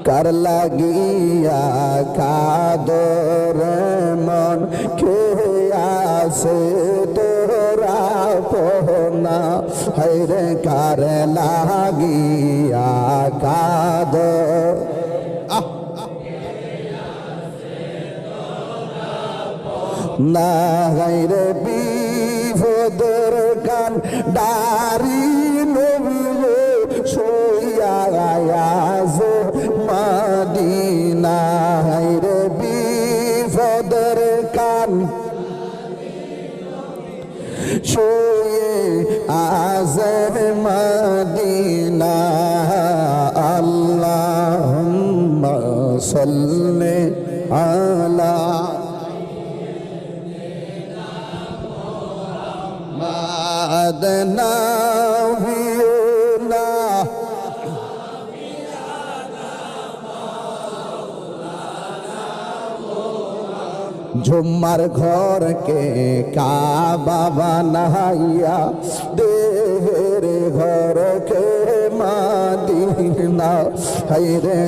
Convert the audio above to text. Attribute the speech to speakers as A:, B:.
A: কার লাগিয়া কাদর মন কে আছে তোরা পোনা হায়রে কার লাগিয়া কাদর না হায়রে বিপদর কান ডারি নবী শুইয়া আয়াজ মদিনা হায়রে বিপদর কান শুয়ে আজর মদিনা আল্লাহুম্মা সাল্লি আলা মাদনা বিনা ঝুম্মার ঘরকে কাবা বানাইয়া দেহের ঘরকে মাদিনা হায়রে